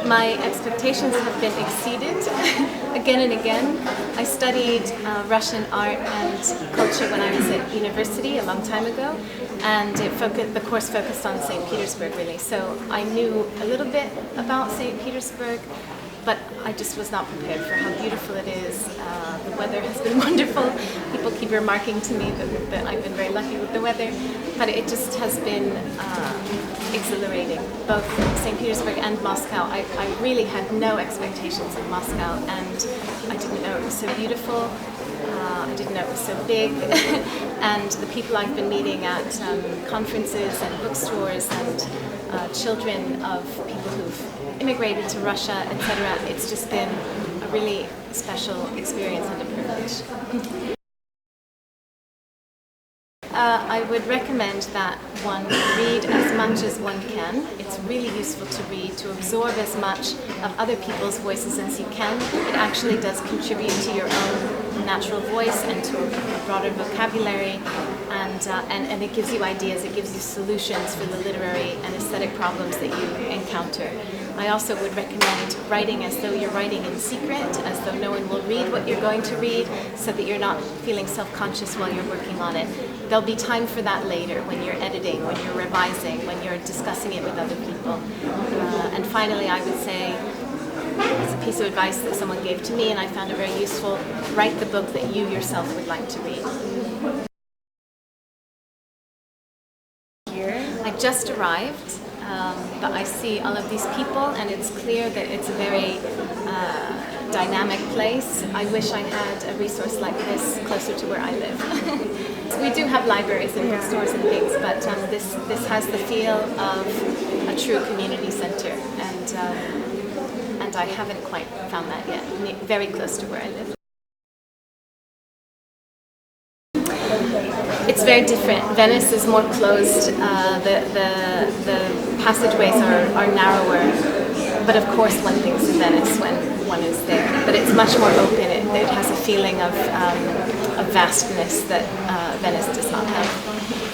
My expectations have been exceeded again and again. I studied Russian art and culture when I was at university a long time ago, and the course focused on St. Petersburg really. So I knew a little bit about St. Petersburg, but I just was not prepared for how beautiful it is. The weather has been wonderful. People keep remarking to me that I've been very lucky with the weather, but it just has been exhilarating. Both St. Petersburg and Moscow, I really had no expectations of Moscow, and I didn't know it was so beautiful. I didn't know it was so big, and the people I've been meeting at conferences and bookstores and children of people who've immigrated to Russia, etc. It's just been a really special experience and a privilege. I would recommend that one read as much as one can. It's really useful to read, to absorb as much of other people's voices as you can. It actually does contribute to your own natural voice and to a broader vocabulary, and it gives you ideas, it gives you solutions for the literary and aesthetic problems that you encounter. I also would recommend writing as though you're writing in secret, as though no one will read what you're going to read, so that you're not feeling self-conscious while you're working on it. There'll be time for that later, when you're editing, when you're revising, when you're discussing it with other people. And finally, I would say, it's a piece of advice that someone gave to me and I found it very useful: write the book that you yourself would like to read. I just arrived, but I see all of these people and it's clear that it's a very dynamic place. I wish I had a resource like this closer to where I live. We do have libraries and bookstores and things, but this has the feel of a true community center, and I haven't quite found that yet. Very close to where I live. It's very different. Venice is more closed. The passageways are narrower, but of course one thinks of Venice when one is there. But it's much more open. It has a feeling of vastness that Venice does not have.